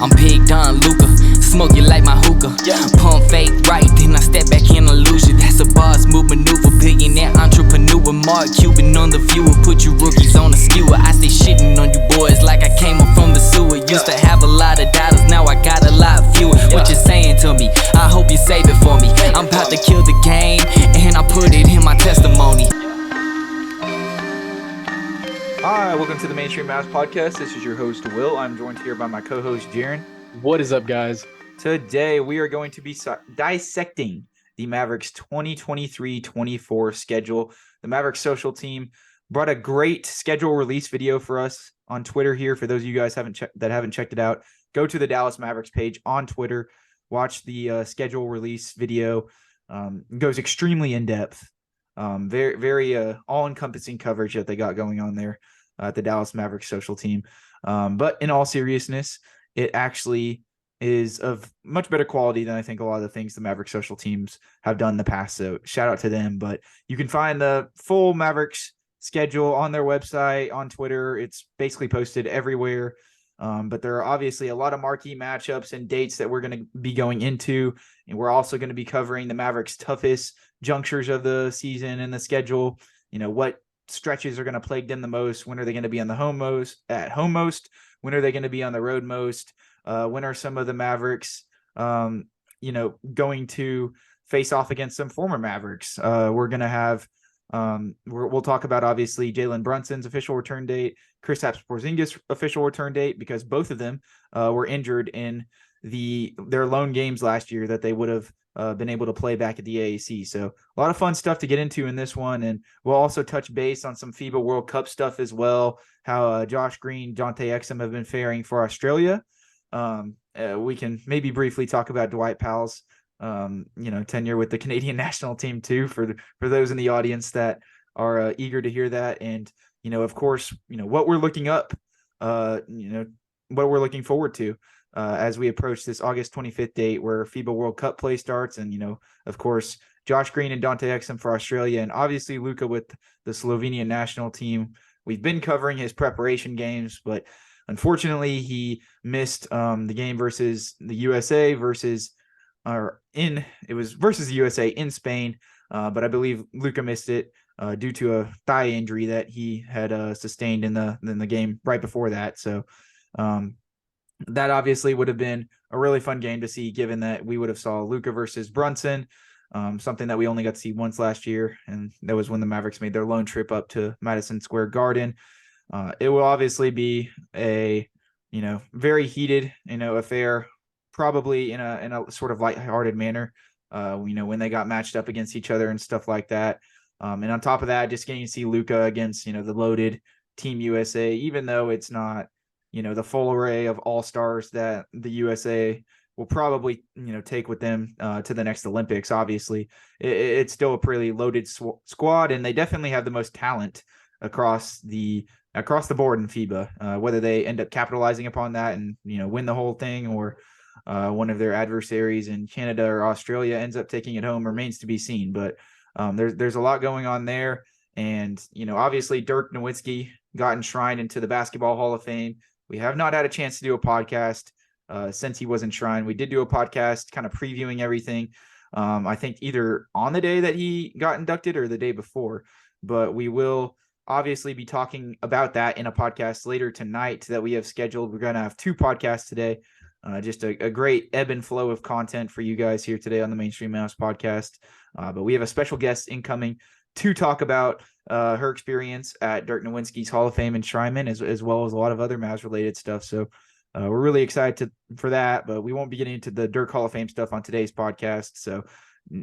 I'm Big Don Luka, smoke you like my hookah. Pump fake right, then I step back in illusion. That's a boss move maneuver, billionaire entrepreneur. Mark Cuban on the viewer, put you rookies on a skewer. I stay shitting on you boys like I came up from the sewer. Used to have a lot of dollars, now I got a lot fewer. What you saying to me? I hope you save it for me. I'm about to kill the game, and I put it in my testimony. Hi, welcome to the Mainstream Mavs podcast. This is your host, Will. I'm joined here by my co-host, Jaren. What is up, guys? Today, we are going to be dissecting the Mavericks 2023-24 schedule. The Mavericks social team brought a great schedule release video for us on Twitter here. For those of you guys that haven't checked it out, go to the Dallas Mavericks page on Twitter. Watch the schedule release video. It goes extremely in-depth. Very all-encompassing coverage that they got going on there at the Dallas Mavericks social team. But in all seriousness, it actually is of much better quality than I think a lot of the things the Mavericks social teams have done in the past. So shout out to them. But you can find the full Mavericks schedule on their website, on Twitter. It's basically posted everywhere. But there are obviously a lot of marquee matchups and dates that we're going to be going into. And we're also going to be covering the Mavericks' toughest junctures of the season and the schedule. You know, what stretches are going to plague them the most? When are they going to be on the home most? When are they going to be on the road most? When are some of the Mavericks, going to face off against some former Mavericks? We're going to have, we'll talk about obviously Jalen Brunson's official return date, Kristaps Porzingis' official return date, because both of them were injured in their lone games last year that they would have been able to play back at the AAC. So a lot of fun stuff to get into in this one. And we'll also touch base on some FIBA World Cup stuff as well, how Josh Green, Dante Exum have been faring for Australia. We can maybe briefly talk about Dwight Powell's, tenure with the Canadian national team too, for those in the audience that are eager to hear that. And, of course, what we're looking up, what we're looking forward to as we approach this August 25th date where FIBA World Cup play starts. And, of course, Josh Green and Dante Exum for Australia, and obviously Luka with the Slovenian national team. We've been covering his preparation games, but unfortunately he missed the game versus the USA versus the USA in Spain. But I believe Luka missed it due to a thigh injury that he had sustained in the game right before that. So that obviously would have been a really fun game to see, given that we would have saw Luka versus Brunson, something that we only got to see once last year. And that was when the Mavericks made their lone trip up to Madison Square Garden. It will obviously be a, very heated, affair, probably in a sort of lighthearted manner, when they got matched up against each other and stuff like that. And on top of that, just getting to see Luka against, the loaded Team USA, even though it's not, the full array of all-stars that the USA will probably, take with them to the next Olympics. Obviously, it's still a pretty loaded squad, and they definitely have the most talent across the board in FIBA. Whether they end up capitalizing upon that and, win the whole thing, or one of their adversaries in Canada or Australia ends up taking it home, remains to be seen. But there's a lot going on there. And, obviously Dirk Nowitzki got enshrined into the Basketball Hall of Fame. We have not had a chance to do a podcast since he was enshrined. We did do a podcast kind of previewing everything. I think either on the day that he got inducted or the day before, but we will obviously be talking about that in a podcast later tonight that we have scheduled. We're going to have two podcasts today. Just a great ebb and flow of content for you guys here today on the Mainstream Mavs podcast. But we have a special guest incoming to talk about her experience at Dirk Nowitzki's Hall of Fame enshrinement, as well as a lot of other Mavs related stuff. So we're really excited for that, but we won't be getting into the Dirk Hall of Fame stuff on today's podcast. So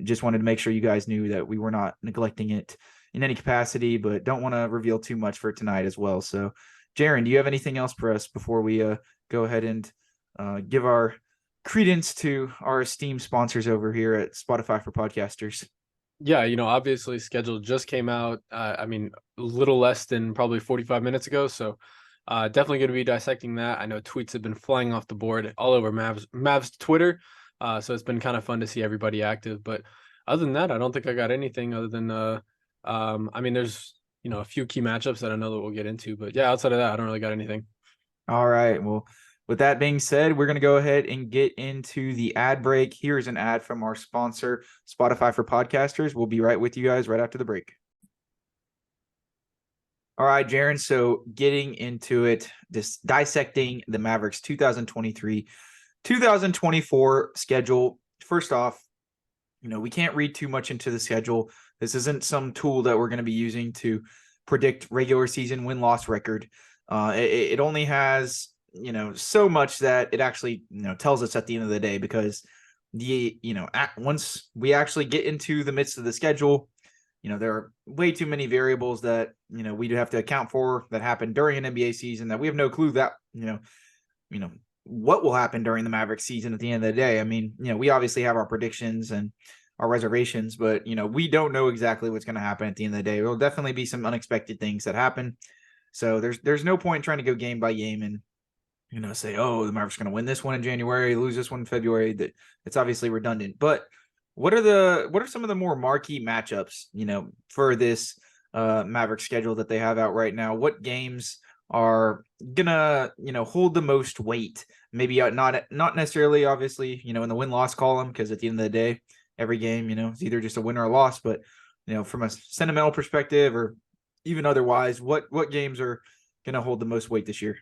just wanted to make sure you guys knew that we were not neglecting it in any capacity, but don't want to reveal too much for tonight as well. So Jaren, do you have anything else for us before we go ahead and give our credence to our esteemed sponsors over here at Spotify for Podcasters? Yeah, obviously schedule just came out. A little less than probably 45 minutes ago. So definitely going to be dissecting that. I know tweets have been flying off the board all over Mavs Twitter. So it's been kind of fun to see everybody active. But other than that, I don't think I got anything other than, there's, a few key matchups that I know that we'll get into. But yeah, outside of that, I don't really got anything. All right. Well, With that being said, we're going to go ahead and get into the ad break. Here's an ad from our sponsor, Spotify for Podcasters. We'll be right with you guys right after the break. All right, Jaren. So getting into it, dissecting the Mavericks 2023-2024 schedule. First off, we can't read too much into the schedule. This isn't some tool that we're going to be using to predict regular season win-loss record. It only has so much that it actually tells us at the end of the day, because once we actually get into the midst of the schedule, there are way too many variables that we do have to account for that happen during an NBA season that we have no clue that what will happen during the Mavericks season at the end of the day. I mean, we obviously have our predictions and our reservations, but we don't know exactly what's going to happen at the end of the day. There will definitely be some unexpected things that happen. So there's no point in trying to go game by game and say, oh, the Mavericks are going to win this one in January, lose this one in February. That it's obviously redundant. But what are some of the more marquee matchups, for this Mavericks schedule that they have out right now? What games are gonna, hold the most weight? Maybe not necessarily, obviously, in the win-loss column, because at the end of the day, every game, is either just a win or a loss. But from a sentimental perspective, or even otherwise, what games are gonna hold the most weight this year?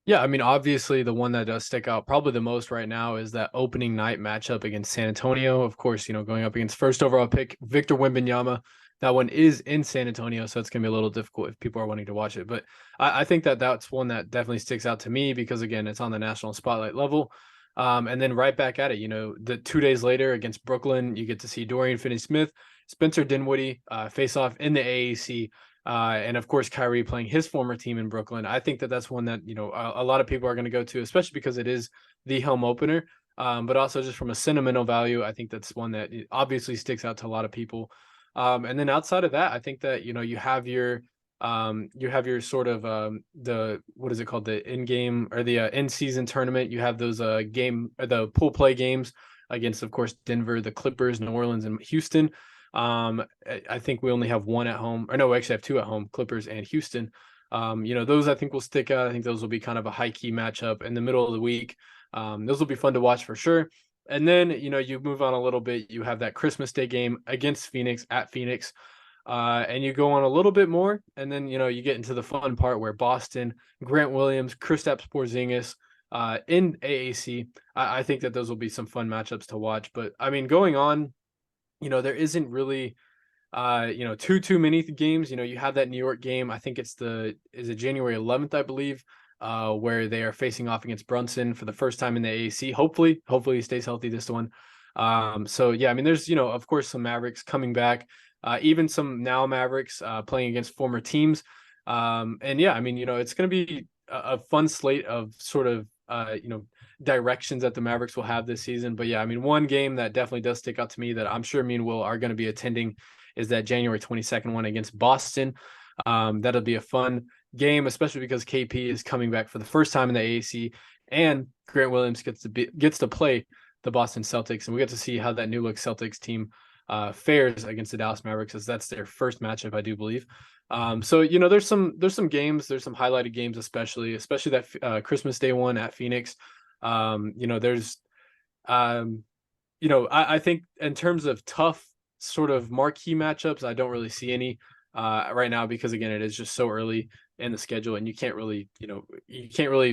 Yeah, I mean, obviously the one that does stick out probably the most right now is that opening night matchup against San Antonio. Of course, going up against first overall pick Victor Wembanyama. That one is in San Antonio, so it's going to be a little difficult if people are wanting to watch it. But I think that that's one that definitely sticks out to me because, again, it's on the national spotlight level. And then right back at it, the 2 days later against Brooklyn, you get to see Dorian Finney-Smith, Spencer Dinwiddie face off in the AAC. And of course, Kyrie playing his former team in Brooklyn. I think that that's one that, a lot of people are going to go to, especially because it is the home opener. But also just from a sentimental value, I think that's one that obviously sticks out to a lot of people. And then outside of that, I think that, you have your sort of what is it called? The in-game or the in-season tournament. You have those the pool play games against, of course, Denver, the Clippers, New Orleans, and Houston. I think we only have one at home, or no, we actually have two at home, Clippers and Houston. Those I think will stick out. I think those will be kind of a high key matchup in the middle of the week. Those will be fun to watch for sure. And then, you move on a little bit, you have that Christmas Day game against Phoenix at Phoenix. And you go on a little bit more, and then, you get into the fun part where Boston, Grant Williams, Kristaps Porzingis, in AAC. I think that those will be some fun matchups to watch. But I mean, going on, there isn't really, too many games. You have that New York game. I think is it January 11th, I believe, where they are facing off against Brunson for the first time in the AAC. Hopefully he stays healthy this one. So yeah, I mean, there's, of course, some Mavericks coming back, even some now Mavericks playing against former teams. And yeah, I mean, it's going to be a fun slate of sort of, directions that the Mavericks will have this season. But yeah, I mean, one game that definitely does stick out to me that I'm sure me and Will are going to be attending is that January 22nd one against Boston. That'll be a fun game, especially because KP is coming back for the first time in the AAC, and Grant Williams gets to play the Boston Celtics, and we get to see how that new look Celtics team fares against the Dallas Mavericks, as that's their first matchup, I do believe. So there's some games, there's some highlighted games, especially that Christmas Day one at Phoenix. There's I think in terms of tough sort of marquee matchups, I don't really see any right now, because again, it is just so early in the schedule, and you can't really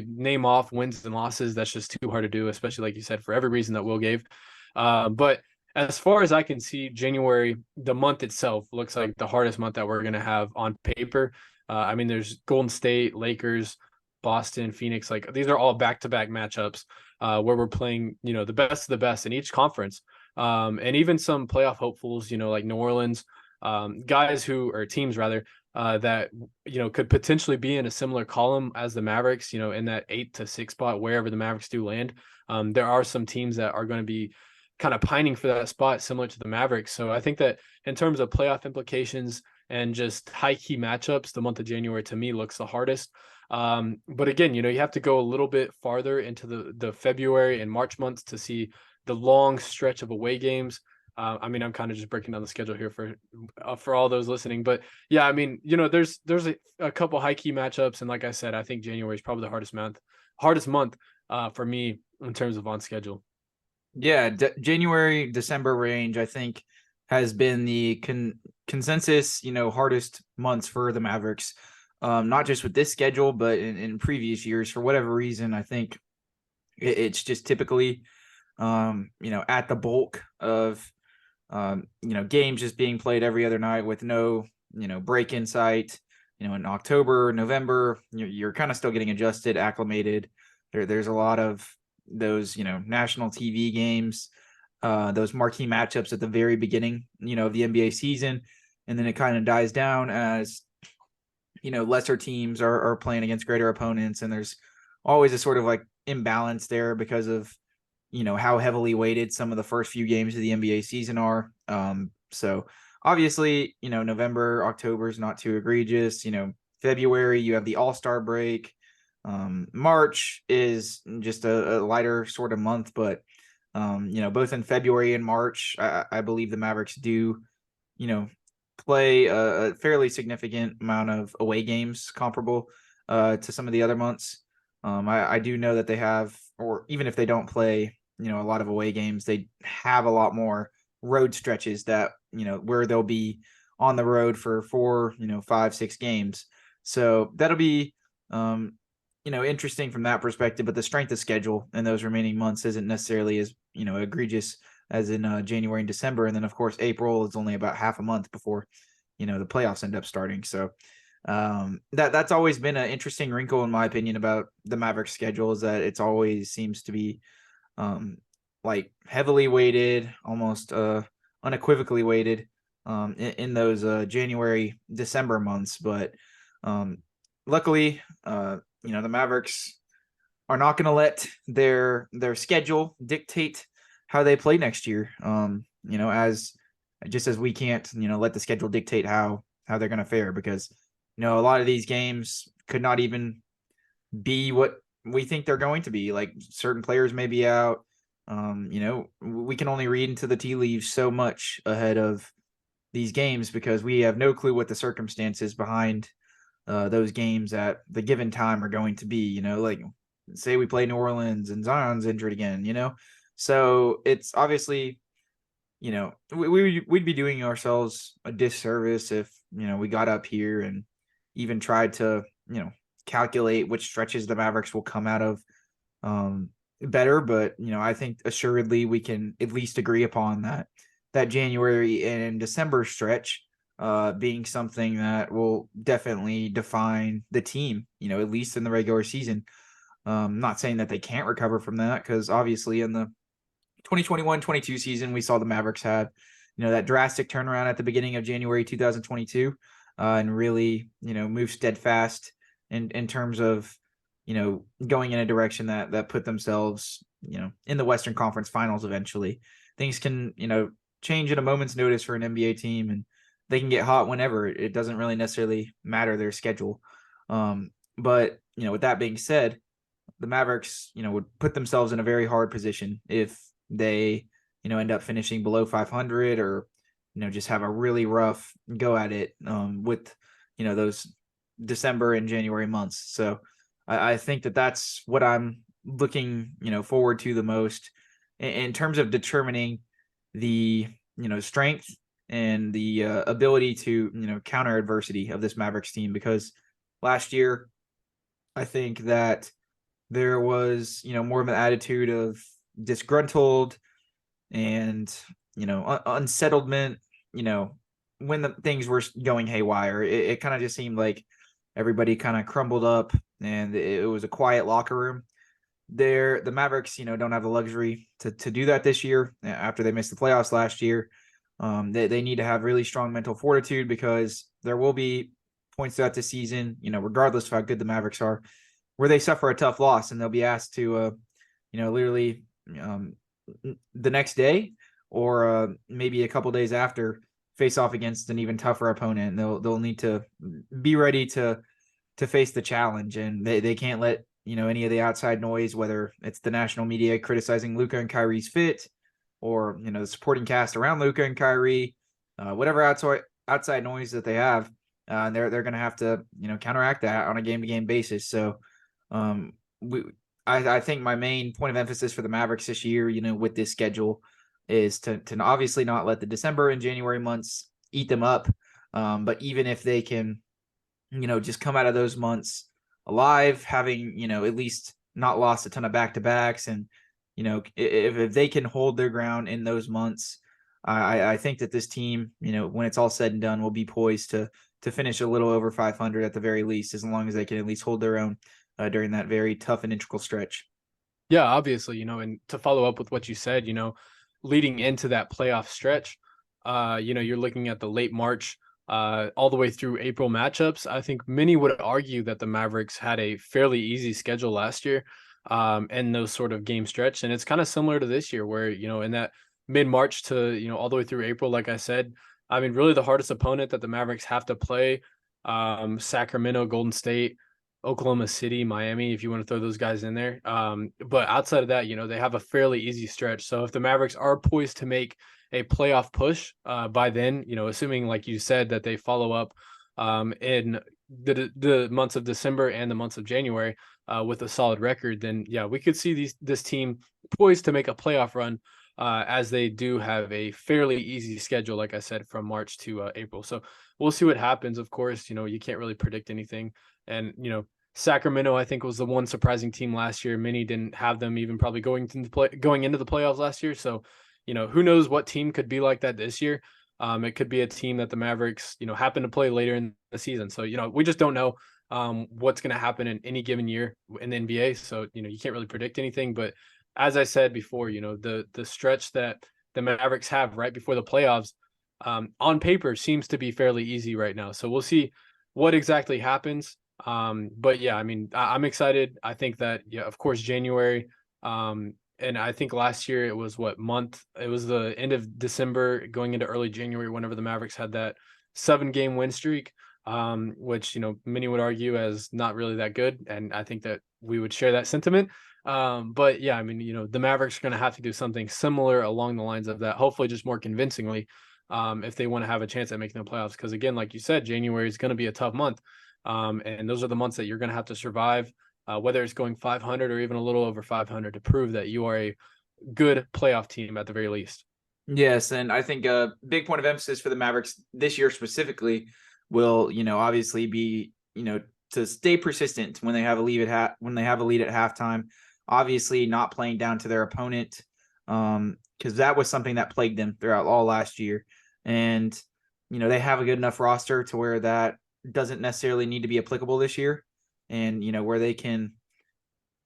name off wins and losses. That's just too hard to do, especially like you said, for every reason that Will gave. But as far as I can see, January, the month itself, looks like the hardest month that we're going to have on paper. I mean, there's Golden State, Lakers, Boston, Phoenix. Like, these are all back-to-back matchups where we're playing, the best of the best in each conference. And even some playoff hopefuls, like New Orleans, teams rather, that, could potentially be in a similar column as the Mavericks, in that 8 to 6 spot, wherever the Mavericks do land. There are some teams that are going to be kind of pining for that spot, similar to the Mavericks. So I think that in terms of playoff implications and just high key matchups, the month of January to me looks the hardest. But again, you have to go a little bit farther into the February and March months to see the long stretch of away games. I mean, I'm kind of just breaking down the schedule here for all those listening, but yeah, I mean, there's a couple high key matchups, and like I said, I think January is probably the hardest month for me in terms of on schedule. Yeah, January, December range, I think, has been the consensus, hardest months for the Mavericks. Not just with this schedule, but in previous years. For whatever reason, I think it's just typically, at the bulk of, games just being played every other night with no, break in sight. In October, November, you're kind of still getting adjusted, acclimated. There's a lot of those, national TV games, those marquee matchups at the very beginning, of the NBA season. And then it kind of dies down as, lesser teams are playing against greater opponents. And there's always a sort of like imbalance there because of, how heavily weighted some of the first few games of the NBA season are. So obviously, November, October is not too egregious. February, you have the All-Star break. March is just a lighter sort of month, but both in February and March, I believe the Mavericks do, play a fairly significant amount of away games comparable to some of the other months. I do know that they have, or even if they don't play, a lot of away games, they have a lot more road stretches that, where they'll be on the road for 4, 5, 6 games. So that'll be, interesting from that perspective, but the strength of schedule in those remaining months isn't necessarily as, egregious as in January and December. And then of course, April is only about half a month before, the playoffs end up starting. So that's always been an interesting wrinkle in my opinion about the Mavericks schedule, is that it's always seems to be like heavily weighted, almost unequivocally weighted in those January, December months. But luckily, the Mavericks are not going to let their schedule dictate how they play next year. As we can't, let the schedule dictate how they're going to fare, because, a lot of these games could not even be what we think they're going to be. Like certain players may be out. We can only read into the tea leaves so much ahead of these games because we have no clue what the circumstances behind those games at the given time are going to be. Like say we play New Orleans and Zion's injured again. So it's obviously, we'd be doing ourselves a disservice if, we got up here and even tried to, calculate which stretches the Mavericks will come out of better. But, I think assuredly we can at least agree upon that January and December stretch being something that will definitely define the team, at least in the regular season. Not saying that they can't recover from that, because obviously in the 2021-22 season, we saw the Mavericks have, that drastic turnaround at the beginning of January 2022 and really, move steadfast in terms of, going in a direction that put themselves, in the Western Conference Finals eventually. Things can, change at a moment's notice for an NBA team, and they can get hot whenever. It doesn't really necessarily matter their schedule. But, with that being said, the Mavericks, would put themselves in a very hard position if they, end up finishing below 500 or, just have a really rough go at it with, those December and January months. So I think that's what I'm looking, forward to the most in terms of determining the, strength and the ability to, counter adversity of this Mavericks team. Because last year, I think that there was, more of an attitude of disgruntled and, unsettlement, when the things were going haywire. It kind of just seemed like everybody kind of crumbled up and it was a quiet locker room. The Mavericks, don't have the luxury to do that this year after they missed the playoffs last year. They need to have really strong mental fortitude, because there will be points throughout the season, regardless of how good the Mavericks are, where they suffer a tough loss and they'll be asked to, literally the next day or maybe a couple days after face off against an even tougher opponent. They'll need to be ready to face the challenge, and they can't let, any of the outside noise, whether it's the national media criticizing Luka and Kyrie's fit or, the supporting cast around Luka and Kyrie, whatever outside noise that they have, they're going to have to, counteract that on a game-to-game basis. So I think my main point of emphasis for the Mavericks this year, with this schedule, is to obviously not let the December and January months eat them up. But even if they can, just come out of those months alive, having, at least not lost a ton of back-to-backs, and, if they can hold their ground in those months, I think that this team, when it's all said and done, will be poised to finish a little over 500 at the very least, as long as they can at least hold their own during that very tough and integral stretch. Yeah, obviously, and to follow up with what you said, leading into that playoff stretch, you're looking at the late March, all the way through April matchups. I think many would argue that the Mavericks had a fairly easy schedule last year, in those sort of game stretch. And it's kind of similar to this year where, in that mid-March to, all the way through April, like I said, I mean, really the hardest opponent that the Mavericks have to play, Sacramento, Golden State, Oklahoma City, Miami, if you want to throw those guys in there. But outside of that, they have a fairly easy stretch. So if the Mavericks are poised to make a playoff push by then, assuming, like you said, that they follow up in the months of December and the months of January with a solid record, then yeah, we could see this team poised to make a playoff run, as they do have a fairly easy schedule, like I said, from March to April. So we'll see what happens. Of course, you can't really predict anything. And, Sacramento, I think, was the one surprising team last year. Many didn't have them even probably going into the playoffs last year. So, who knows what team could be like that this year. It could be a team that the Mavericks, happen to play later in the season. So, we just don't know what's going to happen in any given year in the NBA. So, you can't really predict anything. But as I said before, the stretch that the Mavericks have right before the playoffs, on paper seems to be fairly easy right now. So we'll see what exactly happens. But yeah, I mean, I'm excited. I think that, yeah, of course, January, and I think last year it was what month? It was the end of December going into early January, whenever the Mavericks had that 7-game win streak, which, many would argue as not really that good. And I think that we would share that sentiment. But yeah, I mean, the Mavericks are going to have to do something similar along the lines of that, hopefully just more convincingly, if they want to have a chance at making the playoffs. Because again, like you said, January is going to be a tough month. And those are the months that you're going to have to survive, whether it's going 500 or even a little over 500, to prove that you are a good playoff team at the very least. Yes, and I think a big point of emphasis for the Mavericks this year specifically will, obviously be, to stay persistent when they have a lead at halftime. Obviously, not playing down to their opponent, because that was something that plagued them throughout all last year. And they have a good enough roster to where that doesn't necessarily need to be applicable this year, and where they can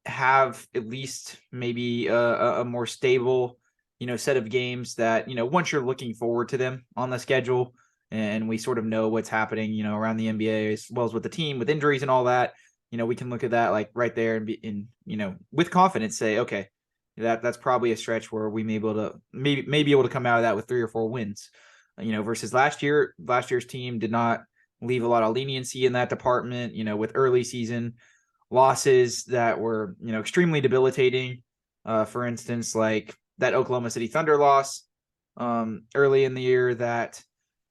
have at least maybe a more stable set of games that once you're looking forward to them on the schedule, and we sort of know what's happening around the NBA as well as with the team, with injuries and all that, we can look at that like right there and be with confidence say, okay, that's probably a stretch where we may be able to come out of that with 3 or 4 wins, versus last year's team did not leave a lot of leniency in that department, with early season losses that were, extremely debilitating. For instance, like that Oklahoma City Thunder loss early in the year that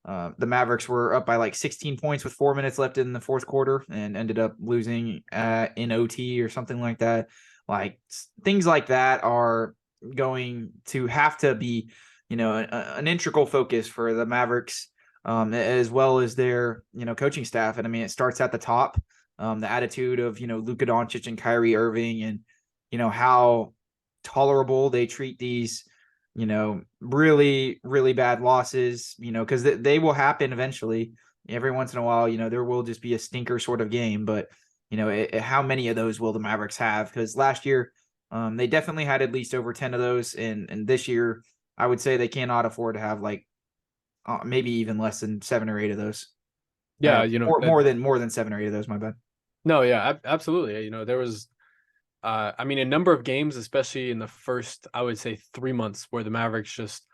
the Mavericks were up by like 16 points with 4 minutes left in the fourth quarter and ended up losing in OT or something like that. Like things like that are going to have to be, an integral focus for the Mavericks, as well as their, coaching staff. And I mean, it starts at the top, the attitude of, Luka Doncic and Kyrie Irving, and, how tolerable they treat these, really, really bad losses, because they will happen eventually. Every once in a while, there will just be a stinker sort of game, but, how many of those will the Mavericks have? Because last year, they definitely had at least over 10 of those. And this year, I would say they cannot afford to have like, maybe even less than 7 or 8 of those. Yeah, more than 7 or 8 of those. My bad. No, yeah, absolutely. There was, I mean, a number of games, especially in the first, I would say 3 months, where the Mavericks just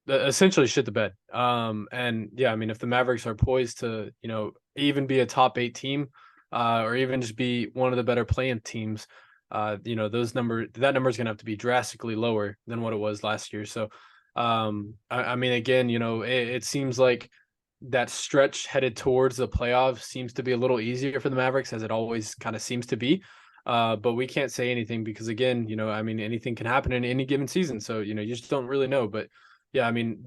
essentially shit the bed. And yeah, I mean, if the Mavericks are poised to, even be a top 8 team, or even just be one of the better playing teams, that number is going to have to be drastically lower than what it was last year. So, I mean, again, it seems like that stretch headed towards the playoffs seems to be a little easier for the Mavericks, as it always kind of seems to be. But we can't say anything because, again, I mean, anything can happen in any given season. So, you just don't really know. But yeah, I mean,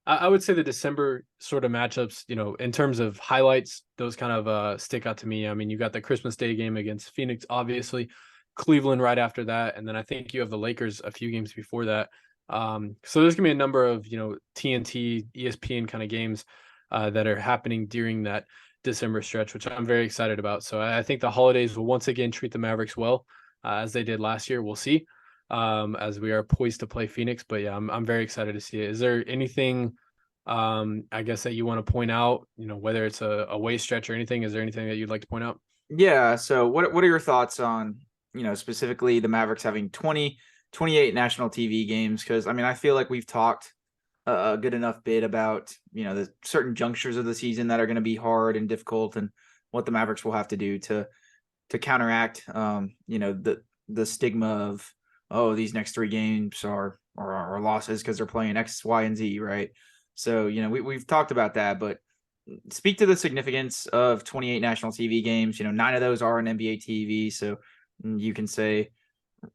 I would say the December sort of matchups, in terms of highlights, those kind of stick out to me. I mean, you got the Christmas Day game against Phoenix, obviously, Cleveland right after that. And then I think you have the Lakers a few games before that. So there's gonna be a number of, TNT, ESPN kind of games that are happening during that December stretch, which I'm very excited about. So I think the holidays will once again treat the Mavericks well, as they did last year. We'll see, as we are poised to play Phoenix. But yeah, I'm very excited to see it. Is there anything, I guess, that you want to point out? Whether it's a away stretch or anything. Is there anything that you'd like to point out? Yeah. So what are your thoughts on, specifically the Mavericks having 28 national TV games? Because I mean, I feel like we've talked a good enough bit about, the certain junctures of the season that are going to be hard and difficult, and what the Mavericks will have to do to counteract, the stigma of, oh, these next 3 games are losses because they're playing X, Y, and Z, right? So, we've talked about that, but speak to the significance of 28 national TV games. 9 of those are on NBA TV, so you can say,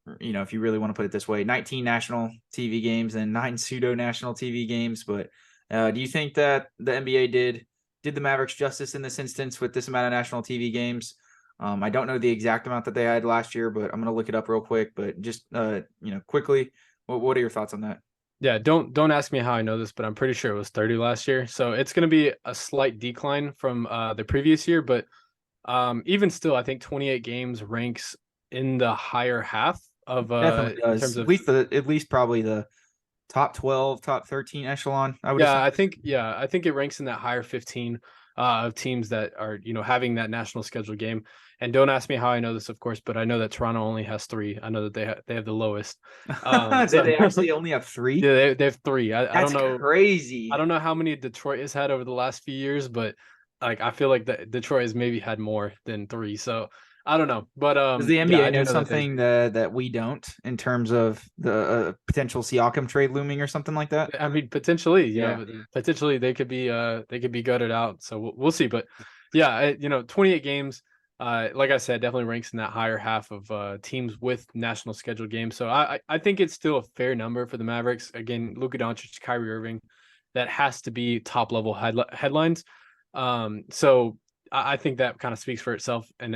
if you really want to put it this way, 19 national TV games and 9 pseudo national TV games. But do you think that the NBA did the Mavericks justice in this instance with this amount of national TV games? I don't know the exact amount that they had last year, but I'm going to look it up real quick. But just, quickly, what are your thoughts on that? Yeah, don't ask me how I know this, but I'm pretty sure it was 30 last year. So it's going to be a slight decline from the previous year. But even still, I think 28 games ranks in the higher half of Definitely does. in terms of at least probably the top 12, top 13 echelon. I would I think it ranks in that higher 15 of teams that are, having that national schedule game. And don't ask me how I know this, of course, but I know that Toronto only has 3. I know that they have the lowest. They actually only have 3? Yeah, they have 3. I don't know. Crazy. I don't know how many Detroit has had over the last few years, but like I feel like that Detroit has maybe had more than 3. So I don't know, but does the NBA know something that we don't, in terms of the potential Siakam trade looming or something like that? I mean, potentially, potentially they could be gutted out. So we'll see. But yeah, 28 games, like I said, definitely ranks in that higher half of teams with national schedule games. So I think it's still a fair number for the Mavericks. Again, Luka Doncic, Kyrie Irving, that has to be top level headlines. So I think that kind of speaks for itself and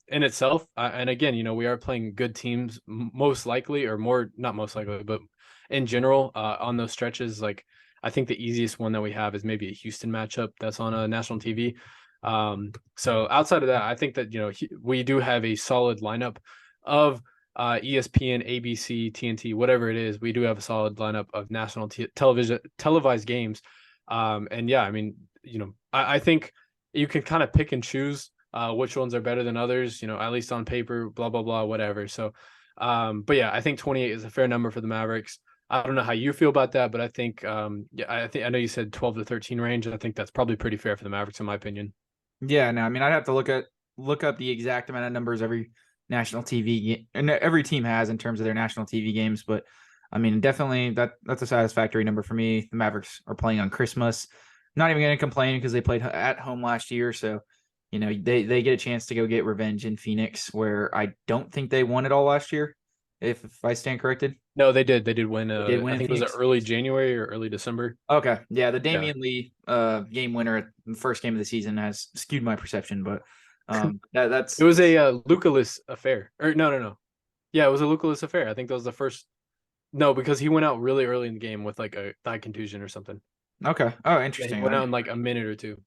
in itself. And again, we are playing good teams, most likely, or more, not most likely, but in general, on those stretches. Like, I think the easiest one that we have is maybe a Houston matchup that's on a national TV. So outside of that, I think that, we do have a solid lineup of ESPN, ABC, TNT, whatever it is. We do have a solid lineup of national televised games. And yeah, I mean, I think you can kind of pick and choose which ones are better than others, at least on paper, blah, blah, blah, whatever. So, but yeah, I think 28 is a fair number for the Mavericks. I don't know how you feel about that, but I think, I know you said 12 to 13 range. And I think that's probably pretty fair for the Mavericks, in my opinion. Yeah, no, I mean, I'd have to look up the exact amount of numbers every national TV and every team has in terms of their national TV games. But I mean, definitely that's a satisfactory number for me. The Mavericks are playing on Christmas. Not even going to complain because they played at home last year. So, they get a chance to go get revenge in Phoenix, where I don't think they won it all last year, if I stand corrected. No, they did. They did win. They did win, I think it was early January or early December. Okay. Yeah, the Damian Lee game winner at the first game of the season has skewed my perception, but that's it was a Luka-less affair. Or no. Yeah, it was a Luka-less affair. I think that was the first. No, because he went out really early in the game with like a thigh contusion or something. Okay. Oh, Yeah, interesting. he went out in like a minute or 2.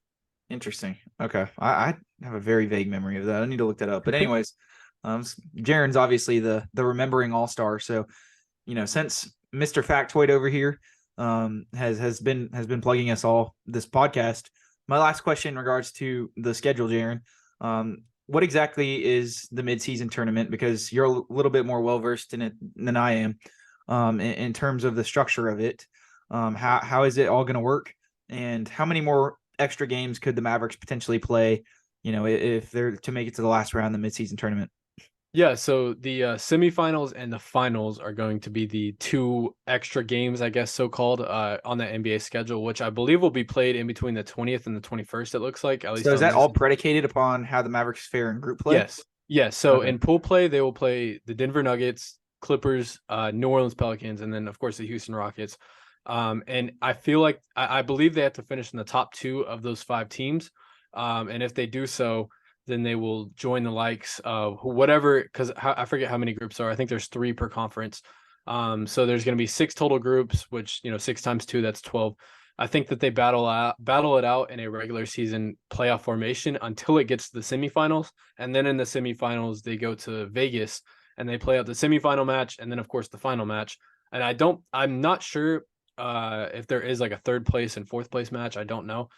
Interesting. Okay. I have a very vague memory of that. I need to look that up. But anyways, Jaren's obviously the remembering all-star. So, since Mr. Factoid over here has been plugging us all this podcast, my last question in regards to the schedule, Jaren, what exactly is the midseason tournament? Because you're a little bit more well-versed in it than I am, in terms of the structure of it. How is it all going to work, and how many more extra games could the Mavericks potentially play, if they're to make it to the last round of the midseason tournament? Yeah, so the semifinals and the finals are going to be the 2 extra games, I guess, so-called, on the NBA schedule, which I believe will be played in between the 20th and the 21st, it looks like. At least So is that all predicated upon how the Mavericks fare in group play? Yes. Yeah, so Okay. in pool play, they will play the Denver Nuggets, Clippers, New Orleans Pelicans, and then of course the Houston Rockets. And I feel like I believe they have to finish in the top 2 of those 5 teams. And if they do so, then they will join the likes of whatever, because I forget how many groups are. I think there's 3 per conference. So there's going to be 6 total groups, which 6 times 2, that's 12. I think that they battle it out in a regular season playoff formation until it gets to the semifinals, and then in the semifinals they go to Vegas and they play out the semifinal match, and then of course the final match. And I'm not sure if there is like a 3rd place and 4th place match. I don't know.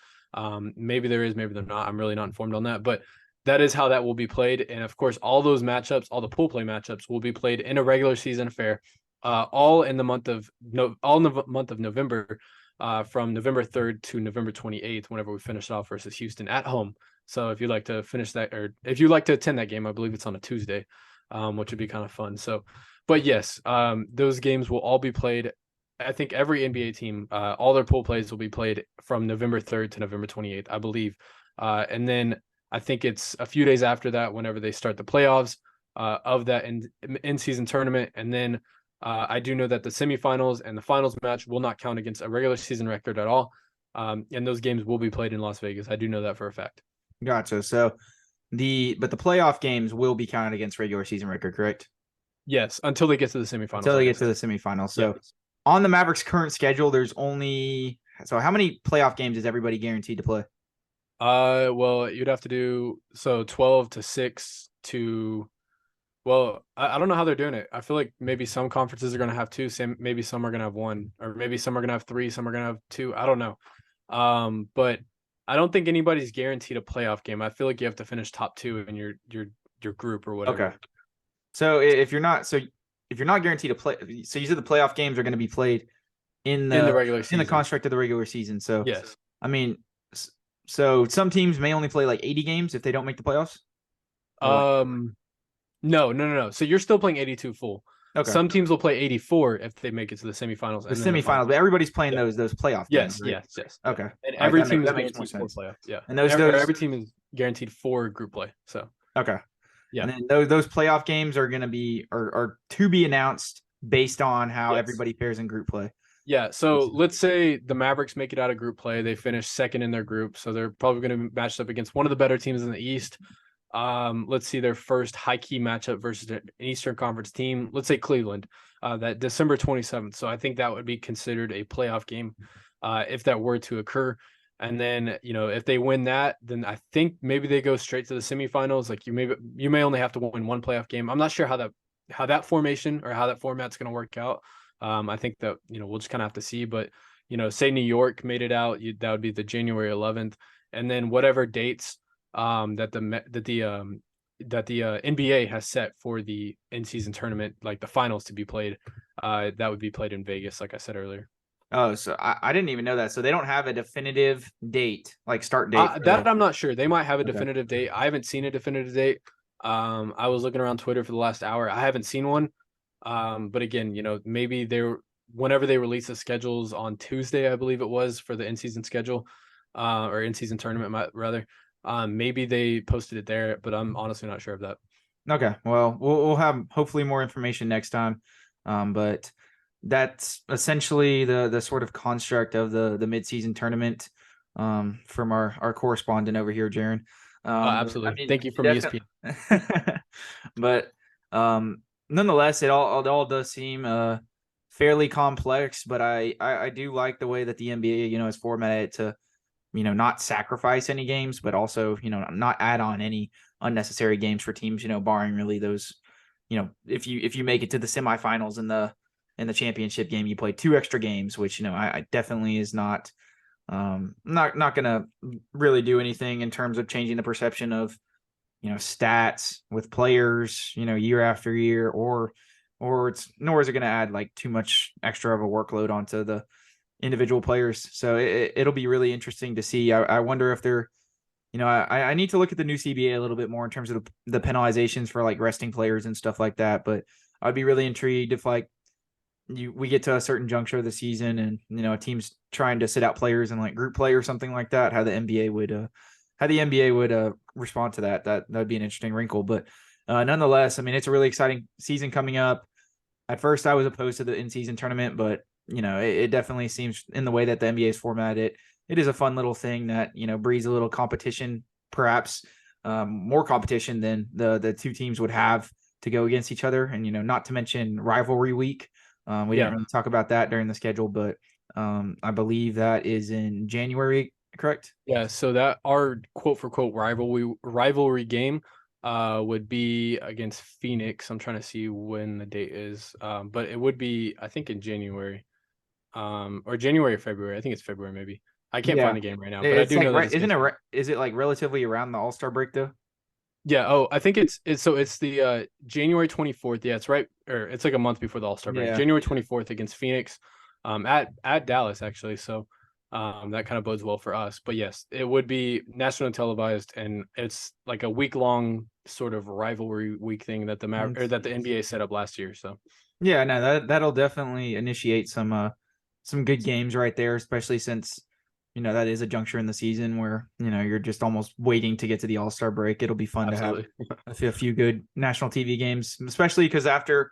Maybe there is, maybe they're not. I'm really not informed on that, but that is how that will be played. And of course, all those matchups, all the pool play matchups, will be played in a regular season affair, all in the month of November. From November 3rd to November 28th, whenever we finish off versus Houston at home. So if you'd like to finish that, or if you'd like to attend that game, I believe it's on a Tuesday, which would be kind of fun. So, but yes, those games will all be played. I think every NBA team, all their pool plays will be played from November 3rd to November 28th, I believe. And then I think it's a few days after that, whenever they start the playoffs of that in-season tournament. And then I do know that the semifinals and the finals match will not count against a regular season record at all. And those games will be played in Las Vegas. I do know that for a fact. Gotcha. So the playoff games will be counted against regular season record, correct? Yes, until they get to the semifinals. Until they get to the semifinals. So on the Mavericks' current schedule, there's only how many playoff games is everybody guaranteed to play? Well, you'd have to do 12 to 6 to. Well, I don't know how they're doing it. I feel like maybe some conferences are going to have 2, maybe some are going to have 1, or maybe some are going to have 3, some are going to have 2. I don't know. But I don't think anybody's guaranteed a playoff game. I feel like you have to finish top 2 in your group or whatever. Okay. So if you're not guaranteed to play, so you said the playoff games are going to be played in the regular season, in the construct of the regular season. So yes, I mean, so some teams may only play like 80 games if they don't make the playoffs. No. So you're still playing 82 full. Okay. Some teams will play 84 if they make it to the semifinals. The semifinals, but everybody's playing those playoff games. Yes, right? Yes. Okay. And every team is makes more guaranteed 4 sense. playoffs. Yeah. And every team is guaranteed 4 group play. So okay. Yeah. And then those playoff games are going to be are to be announced based on how everybody fares in group play. Yeah. So let's say the Mavericks make it out of group play. They finish 2nd in their group. So they're probably going to be matched up against one of the better teams in the East. Let's see their first high key matchup versus an Eastern Conference team. Let's say Cleveland, that December 27th. So I think that would be considered a playoff game, if that were to occur. And then, if they win that, then I think maybe they go straight to the semifinals. Like you may only have to win 1 playoff game. I'm not sure how that formation or how that format's going to work out. I think that, we'll just kind of have to see, but, say New York made it out, that would be the January 11th. And then whatever dates, that the NBA has set for the in-season tournament, like the finals to be played, that would be played in Vegas, like I said earlier. Oh, so I didn't even know that. So they don't have a definitive date, like start date. I'm not sure. They might have a definitive date. I haven't seen a definitive date. I was looking around Twitter for the last hour. I haven't seen one. But again, maybe whenever they release the schedules on Tuesday, I believe it was, for the in-season schedule, or in-season tournament rather. Maybe they posted it there, but I'm honestly not sure of that. Okay. Well, we'll have hopefully more information next time. But that's essentially the sort of construct of the midseason tournament, from our correspondent over here, Jaren. Absolutely. Thank you from ESPN. But nonetheless, it all does seem fairly complex, but I do like the way that the NBA, has formatted it to, not sacrifice any games, but also, not add on any unnecessary games for teams, barring really those, if you make it to the semifinals in the championship game, you play 2 extra games, which, I definitely is not going to really do anything in terms of changing the perception of, stats with players, year after year, or nor is it going to add like too much extra of a workload onto the individual players. So it'll be really interesting to see. I wonder if they're, I need to look at the new CBA a little bit more in terms of the penalizations for like resting players and stuff like that. But I'd be really intrigued if like we get to a certain juncture of the season and, a team's trying to sit out players in like group play or something like that, how the NBA would respond to that. That'd be an interesting wrinkle. But nonetheless, I mean, it's a really exciting season coming up. At first, I was opposed to the in-season tournament, but it definitely seems in the way that the NBA is formatted, it is a fun little thing that breeds a little competition, perhaps more competition than the two teams would have to go against each other, and not to mention rivalry week. We didn't really talk about that during the schedule, but I believe that is in January, correct? Yeah, so that our quote for quote rivalry game would be against Phoenix. I'm trying to see when the date is. But it would be, I think, in January. Or January or February. I think it's February maybe. I can't find the game right now, but I do know that is it like relatively around the All-Star break though? Yeah, oh, I think it's the January 24th. Yeah, it's right, or it's like a month before the All-Star break. Yeah. January 24th against Phoenix, at Dallas actually. So that kind of bodes well for us. But yes, it would be national televised, and it's like a week-long sort of rivalry week thing that the NBA set up last year. So yeah, no, that'll definitely initiate some good games right there, especially since that is a juncture in the season where you're just almost waiting to get to the All-Star break. It'll be fun to have a few good national TV games, especially because after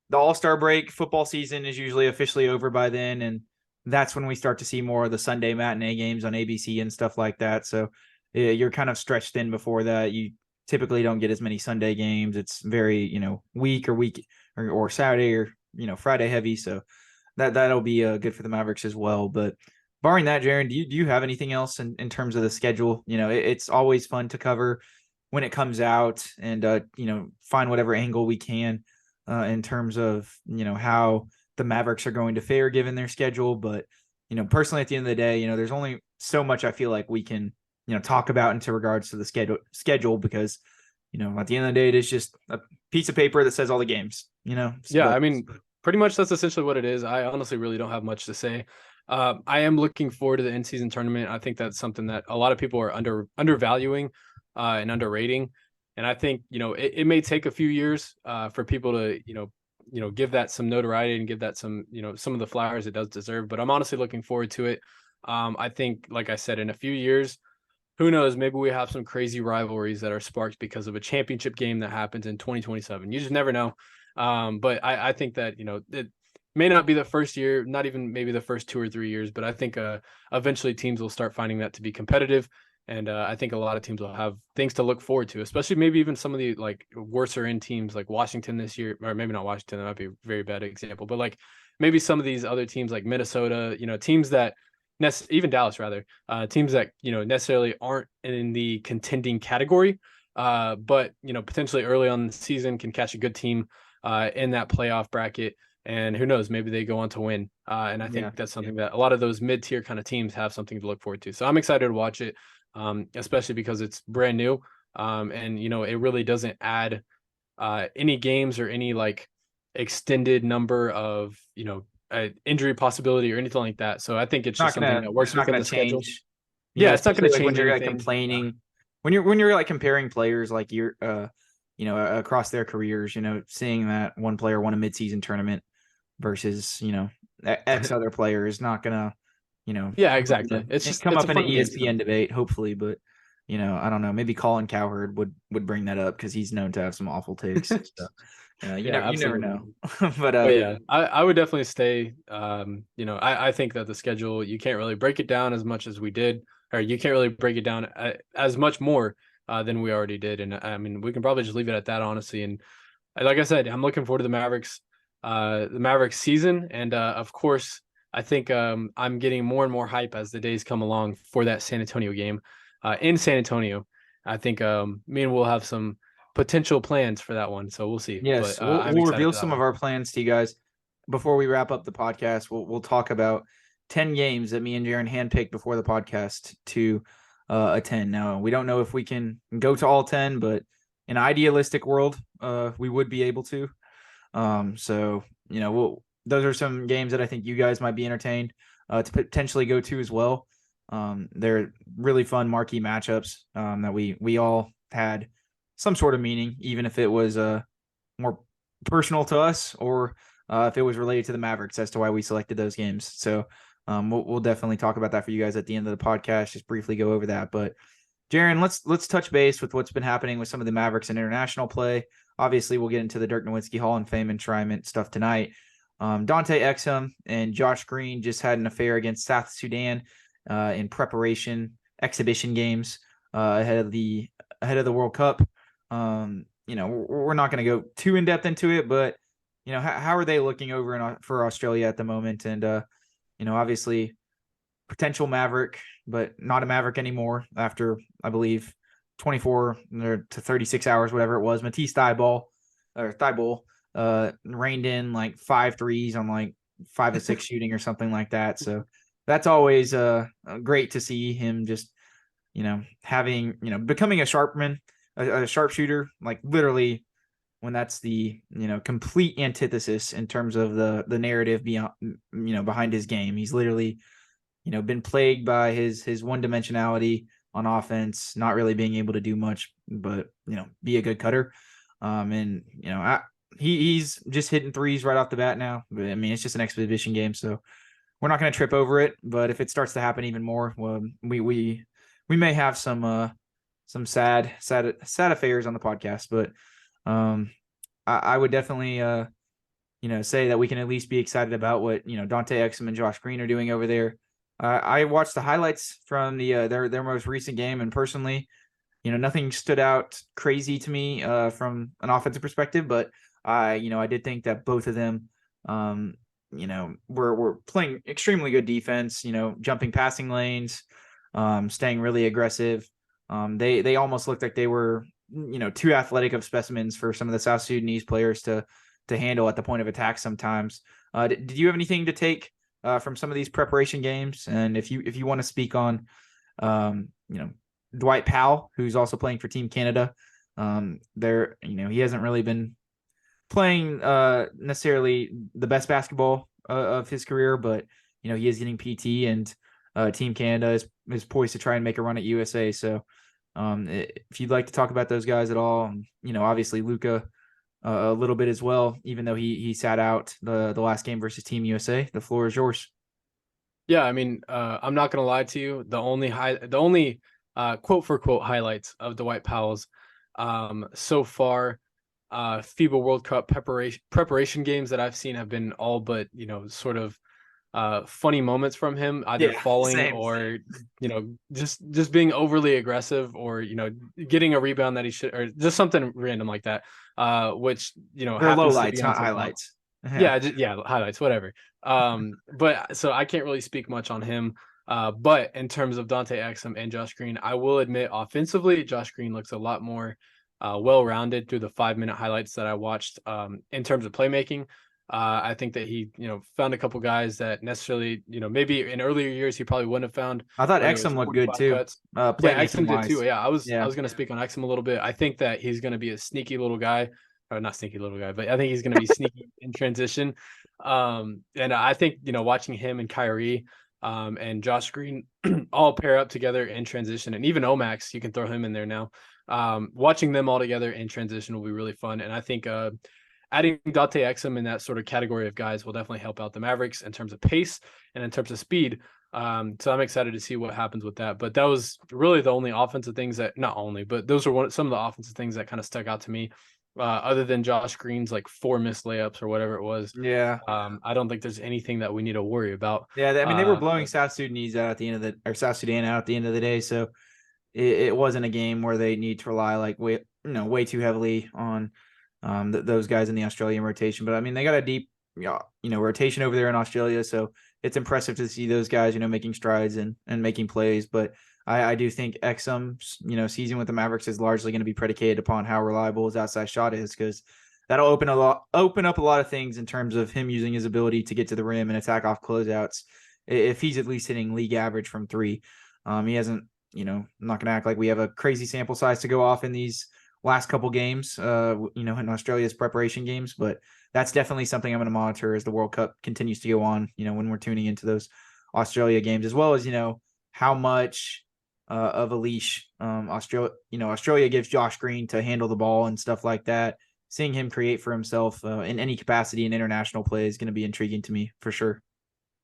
the All-Star break, football season is usually officially over by then, and that's when we start to see more of the Sunday matinee games on ABC and stuff like that. So you're kind of stretched in before that. You typically don't get as many Sunday games. It's very week or Saturday or Friday heavy. So that'll be good for the Mavericks as well. But barring that, Jaren, do you have anything else in terms of the schedule? It's always fun to cover when it comes out and find whatever angle we can in terms of how the Mavericks are going to fare given their schedule. But personally, at the end of the day, there's only so much I feel like we can talk about into regards to the schedule because at the end of the day, it is just a piece of paper that says all the games. Yeah, I mean, pretty much that's essentially what it is. I honestly really don't have much to say. I am looking forward to the in-season tournament. I think that's something that a lot of people are undervaluing and underrating. And I think, it may take a few years for people to, give that some notoriety and give that some, some of the flowers it does deserve. But I'm honestly looking forward to it. I think, like I said, in a few years, who knows, maybe we have some crazy rivalries that are sparked because of a championship game that happens in 2027. You just never know. But I think that, it may not be the first year, not even maybe the first 2 or 3 years, but I think eventually teams will start finding that to be competitive. And I think a lot of teams will have things to look forward to, especially maybe even some of the like worser in teams like Washington this year, or maybe not Washington, that might be a very bad example, but like maybe some of these other teams like Minnesota, teams that even Dallas rather, teams that, necessarily aren't in the contending category, but, potentially early on in the season can catch a good team in that playoff bracket. And who knows, maybe they go on to win. And I think that's something that a lot of those mid-tier kind of teams have something to look forward to. So I'm excited to watch it, especially because it's brand new. And, it really doesn't add any games or any like extended number of, injury possibility or anything like that. So I think it's just something that works within the schedule. Yeah, it's not going to change when you're anything. like complaining. When you're like comparing players like you're across their careers, seeing that one player won a midseason tournament versus, X other player is not gonna, yeah, exactly. It's just come up in an ESPN debate, hopefully, but I don't know. Maybe Colin Cowherd would bring that up because he's known to have some awful takes. So, you never know. but yeah, I would definitely stay. I think that the schedule, you can't really break it down as much as we did, or you can't really break it down as much more than we already did. And I mean, we can probably just leave it at that, honestly. And like I said, I'm looking forward to the Mavericks season. And of course, I think I'm getting more and more hype as the days come along for that San Antonio game in San Antonio. I think me and Will have some potential plans for that one. So we'll see. Yes, but, we'll reveal some of our plans to you guys before we wrap up the podcast. We'll talk about 10 games that me and Jaren handpicked before the podcast to attend. Now, we don't know if we can go to all 10, but in an idealistic world, we would be able to. So, those are some games that I think you guys might be entertained to potentially go to as well. They're really fun marquee matchups that we all had some sort of meaning, even if it was more personal to us or if it was related to the Mavericks as to why we selected those games. So we'll definitely talk about that for you guys at the end of the podcast, just briefly go over that. But Jaren, let's touch base with what's been happening with some of the Mavericks in international play. Obviously, we'll get into the Dirk Nowitzki Hall of Fame enshrinement stuff tonight. Dante Exum and Josh Green just had an affair against South Sudan in exhibition games ahead of the World Cup. We're not going to go too in depth into it, but how are they looking over for Australia at the moment? And obviously, potential Maverick, but not a Maverick anymore after, I believe, 24 to 36 hours, whatever it was. Matisse Thybulle reined in like 5 threes on like 5 of 6 shooting or something like that. So that's always great to see him just, becoming a sharpshooter, like literally when that's the, complete antithesis in terms of the narrative beyond, behind his game. He's literally, been plagued by his one-dimensionality on offense, not really being able to do much, but, be a good cutter. He's just hitting threes right off the bat now. But, I mean, it's just an exhibition game, so we're not going to trip over it. But if it starts to happen even more, well, we may have some sad affairs on the podcast. But I would definitely say that we can at least be excited about what Dante Exum and Josh Green are doing over there. I watched the highlights from their most recent game, and personally, nothing stood out crazy to me from an offensive perspective. But I did think that both of them, were playing extremely good defense. Jumping passing lanes, staying really aggressive. They almost looked like they were too athletic of specimens for some of the South Sudanese players to handle at the point of attack sometimes. Did you have anything to take from some of these preparation games? And if you want to speak on, Dwight Powell, who's also playing for Team Canada, he hasn't really been playing necessarily the best basketball of his career, but he is getting PT, and Team Canada is poised to try and make a run at USA. So if you'd like to talk about those guys at all, obviously Luka a little bit as well, even though he sat out the last game versus Team USA. The floor is yours. Yeah, I mean, I'm not gonna lie to you. The only quote for quote highlights of Dwight Powell's so far FIBA World Cup preparation games that I've seen have been all but sort of funny moments from him, either falling or just being overly aggressive, or getting a rebound that he should, or just something random like that, which they're lowlights, not highlights. Highlights, whatever. But so I can't really speak much on him, but in terms of Dante Exum and Josh Green, I will admit offensively Josh Green looks a lot more well-rounded through the 5-minute highlights that I watched. In terms of playmaking, I think that he, found a couple guys that necessarily, maybe in earlier years he probably wouldn't have found. I thought Exum looked good too. Exum did too. Yeah, I was going to speak on Exum a little bit. I think that he's going to be a sneaky little guy, or not sneaky little guy, but I think he's going to be sneaky in transition. And I think watching him and Kyrie and Josh Green all pair up together in transition, and even Omax, you can throw him in there now. Watching them all together in transition will be really fun, and I think adding Dante Exum in that sort of category of guys will definitely help out the Mavericks in terms of pace and in terms of speed. So I'm excited to see what happens with that. But that was really the only offensive things that, not only, but those are some of the offensive things that kind of stuck out to me. Other than Josh Green's like 4 missed layups or whatever it was. Yeah. I don't think there's anything that we need to worry about. Yeah, I mean, they were blowing South Sudanese out at the end of South Sudan out at the end of the day. So it wasn't a game where they need to rely like way too heavily on those guys in the Australian rotation. But I mean, they got a deep rotation over there in Australia, so it's impressive to see those guys making strides and making plays. But I do think Exum's season with the Mavericks is largely going to be predicated upon how reliable his outside shot is, because that'll open up a lot of things in terms of him using his ability to get to the rim and attack off closeouts. If he's at least hitting league average from 3, he hasn't. I'm not going to act like we have a crazy sample size to go off in these last couple games, in Australia's preparation games, but that's definitely something I'm going to monitor as the World Cup continues to go on, when we're tuning into those Australia games, as well as, how much of a leash Australia gives Josh Green to handle the ball and stuff like that. Seeing him create for himself in any capacity in international play is going to be intriguing to me for sure.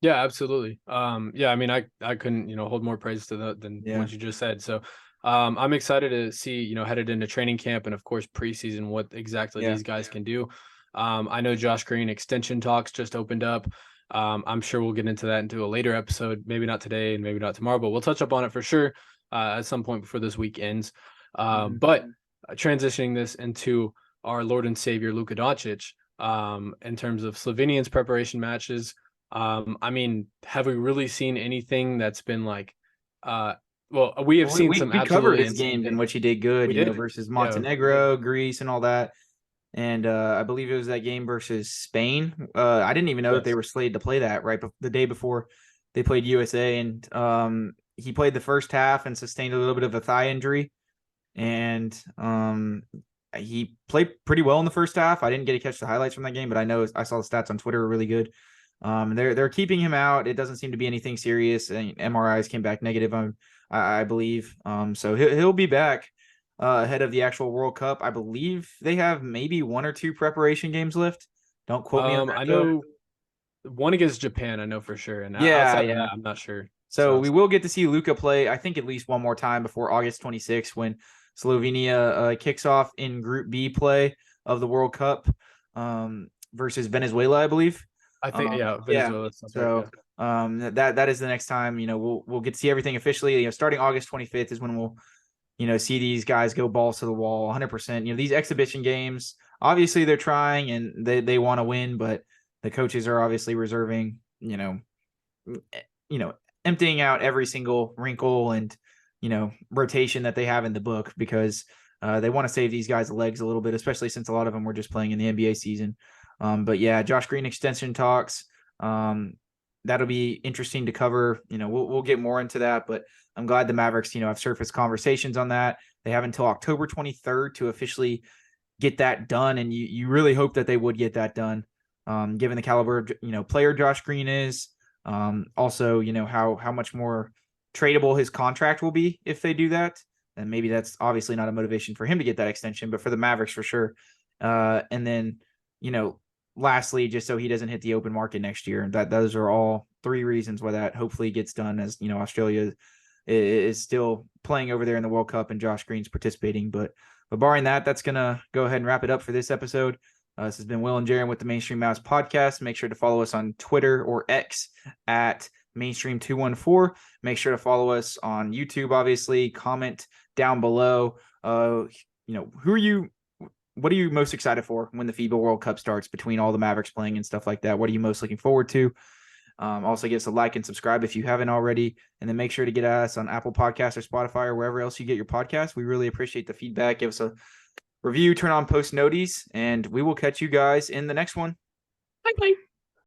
Yeah, absolutely. I mean, I couldn't, hold more praise to that than what you just said. So I'm excited to see, headed into training camp and of course preseason, what exactly these guys can do. I know Josh Green extension talks just opened up. I'm sure we'll get into that into a later episode, maybe not today and maybe not tomorrow, but we'll touch up on it for sure at some point before this week ends. But transitioning this into our Lord and Savior Luka Doncic, in terms of Slovenians preparation matches, I mean, have we really seen anything that's been like, well, we have seen some we covered absolutely his insane game in things. which he did good, We you know, did. versus Yeah. Montenegro, Greece, and all that. And I believe it was that game versus Spain. I didn't even know that they Yes. were slated to play that the day before they played USA. And he played the first half and sustained a little bit of a thigh injury. And he played pretty well in the first half. I didn't get to catch the highlights from that game, but I saw the stats on Twitter were really good. They're keeping him out. It doesn't seem to be anything serious. And MRIs came back negative, I believe. So he'll be back ahead of the actual World Cup. I believe they have maybe 1 or 2 preparation games left. Don't quote me on that. I know one against Japan, I know for sure. And Yeah, outside of yeah. that, I'm not sure. So we will get to see Luka play, I think, at least one more time before August 26th when Slovenia kicks off in Group B play of the World Cup versus Venezuela, I believe. I think, Venezuela. Yeah. So that is the next time, we'll get to see everything officially. Starting August 25th is when we'll, see these guys go balls to the wall 100%. These exhibition games, obviously they're trying and they want to win, but the coaches are obviously reserving, emptying out every single wrinkle and, rotation that they have in the book because they want to save these guys' legs a little bit, especially since a lot of them were just playing in the NBA season. But yeah, Josh Green extension talks. That'll be interesting to cover. We'll get more into that, but I'm glad the Mavericks, have surfaced conversations on that. They have until October 23rd to officially get that done. And you really hope that they would get that done, given the caliber of, player Josh Green is. Also, how much more tradable his contract will be if they do that. And maybe that's obviously not a motivation for him to get that extension, but for the Mavericks for sure. And then, lastly, just so he doesn't hit the open market next year. Those are all 3 reasons why that hopefully gets done, as Australia is still playing over there in the World Cup and Josh Green's participating. But barring that, that's gonna go ahead and wrap it up for this episode. This has been Will and Jaren with the Mainstream Mavs podcast. Make sure to follow us on Twitter or X at Mainstream214. Make sure to follow us on YouTube, obviously. Comment down below. What are you most excited for when the FIBA World Cup starts between all the Mavericks playing and stuff like that? What are you most looking forward to? Also give us a like and subscribe if you haven't already. And then make sure to get us on Apple Podcasts or Spotify or wherever else you get your podcasts. We really appreciate the feedback. Give us a review, turn on post noties, and we will catch you guys in the next one. Bye.